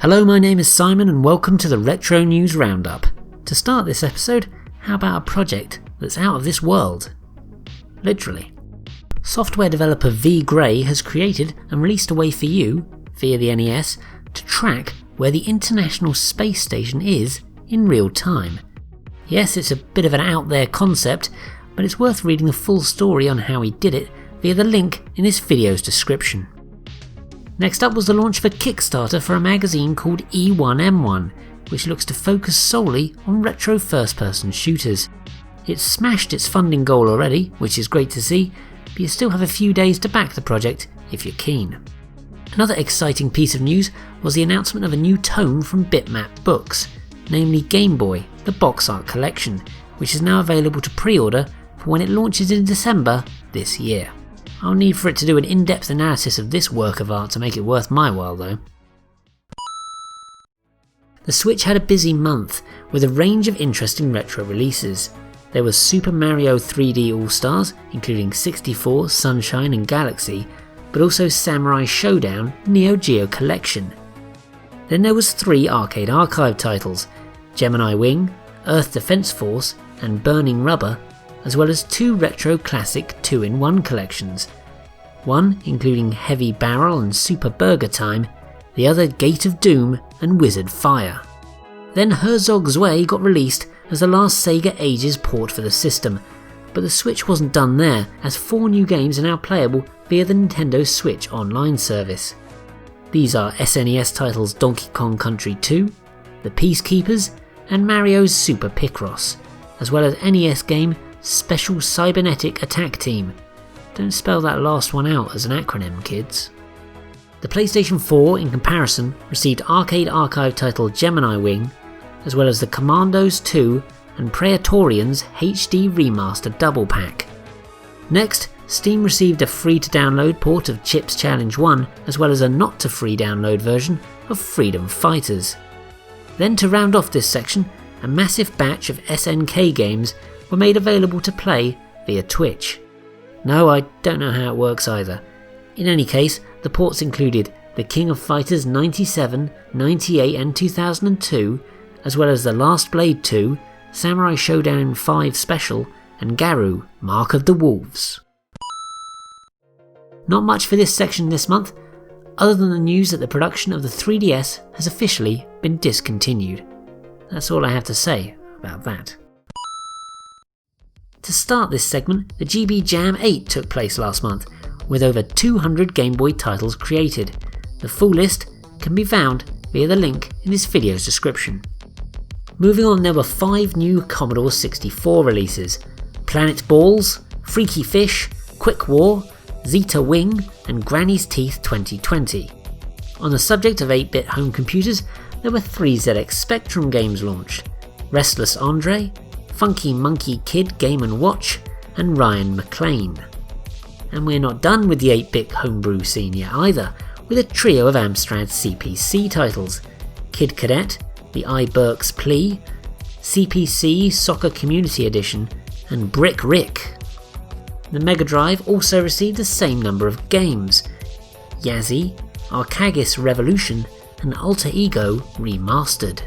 Hello, my name is Simon and welcome to the Retro News Roundup. To start this episode, how about a project that's out of this world? Literally. Software developer V Gray has created and released a way for you, via the NES, to track where the International Space Station is in real time. Yes, it's a bit of an out there concept, but it's worth reading the full story on how he did it via the link in this video's description. Next up was the launch of a Kickstarter for a magazine called E1M1, which looks to focus solely on retro first-person shooters. It's smashed its funding goal already, which is great to see, but you still have a few days to back the project if you're keen. Another exciting piece of news was the announcement of a new tome from Bitmap Books, namely Game Boy, the box art collection, which is now available to pre-order for when it launches in December this year. I'll need for it to do an in-depth analysis of this work of art to make it worth my while though. The Switch had a busy month with a range of interesting retro releases. There was Super Mario 3D All-Stars, including 64, Sunshine and Galaxy, but also Samurai Showdown Neo Geo Collection. Then there was 3 Arcade Archive titles, Gemini Wing, Earth Defense Force and Burning Rubber, as well as 2 retro classic 2-in-1 collections. One including Heavy Barrel and Super Burger Time, the other Gate of Doom and Wizard Fire. Then Herzog's Way got released as the last Sega Ages port for the system, but the Switch wasn't done there, as 4 new games are now playable via the Nintendo Switch Online service. These are SNES titles Donkey Kong Country 2, The Peacekeepers and Mario's Super Picross, as well as NES game Special Cybernetic Attack Team. Don't spell that last one out as an acronym, kids. The PlayStation 4, in comparison, received Arcade Archive title Gemini Wing, as well as the Commandos 2 and Praetorians HD Remaster Double Pack. Next, Steam received a free-to-download port of Chips Challenge 1, as well as a not-to-free download version of Freedom Fighters. Then to round off this section, a massive batch of SNK games were made available to play via Twitch. No, I don't know how it works either. In any case, the ports included The King of Fighters 97, 98 and 2002, as well as The Last Blade 2, Samurai Showdown 5 Special and Garou, Mark of the Wolves. Not much for this section this month, other than the news that the production of the 3DS has officially been discontinued. That's all I have to say about that. To start this segment, the GB Jam 8 took place last month, with over 200 Game Boy titles created. The full list can be found via the link in this video's description. Moving on, there were 5 new Commodore 64 releases: Planet Balls, Freaky Fish, Quick War, Zeta Wing and Granny's Teeth 2020. On the subject of 8-bit home computers, there were 3 ZX Spectrum games launched: Restless Andre, Funky Monkey Kid Game & Watch and Ryan McClane. And we're not done with the 8-bit homebrew scene yet either, with a trio of Amstrad CPC titles: Kid Cadet, the iBurks Plea, CPC Soccer Community Edition and Brick Rick. The Mega Drive also received the same number of games: Yazzie, Arcagis Revolution and Alter Ego Remastered.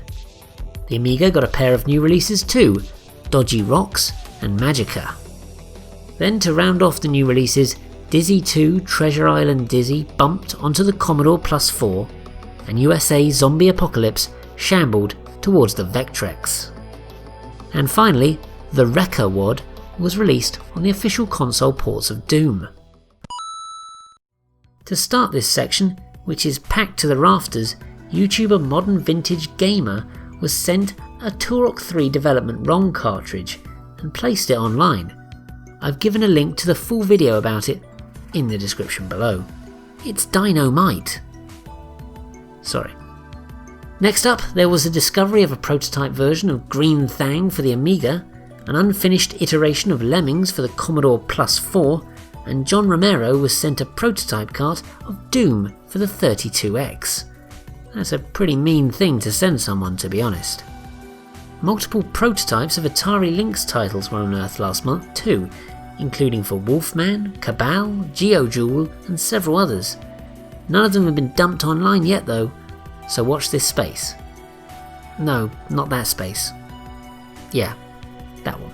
The Amiga got a pair of new releases too, Dodgy Rocks and Magica. Then to round off the new releases, Dizzy 2 Treasure Island Dizzy bumped onto the Commodore Plus 4 and USA Zombie Apocalypse shambled towards the Vectrex. And finally, the Wrecker WAD was released on the official console ports of Doom. To start this section, which is packed to the rafters, YouTuber Modern Vintage Gamer was sent a Turok 3 development ROM cartridge and placed it online. I've given a link to the full video about it in the description below. It's dynamite. Sorry. Next up, there was the discovery of a prototype version of Green Thang for the Amiga, an unfinished iteration of Lemmings for the Commodore Plus 4, and John Romero was sent a prototype cart of Doom for the 32X. That's a pretty mean thing to send someone, to be honest. Multiple prototypes of Atari Lynx titles were unearthed last month too, including for Wolfman, Cabal, GeoJoule and several others. None of them have been dumped online yet though. so watch this space. No, not that space. Yeah, that one.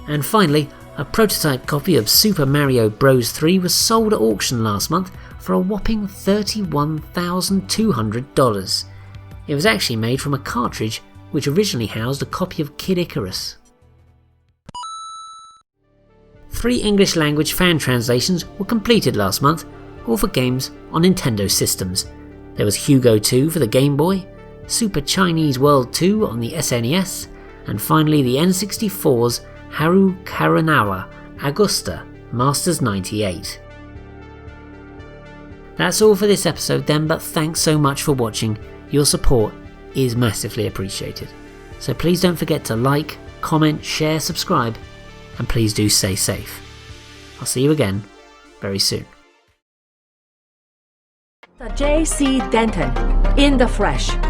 And finally, a prototype copy of Super Mario Bros. 3 was sold at auction last month for a whopping $31,200. It was actually made from a cartridge which originally housed a copy of Kid Icarus. 3 English language fan translations were completed last month, all for games on Nintendo systems. There was Hugo 2 for the Game Boy, Super Chinese World 2 on the SNES, and finally the N64's Haru Karunawa Augusta Masters 98. That's all for this episode then, but thanks so much for watching. Your support is massively appreciated. So please don't forget to like, comment, share, subscribe, and please do stay safe. I'll see you again very soon. The J.C. Denton, in the flesh.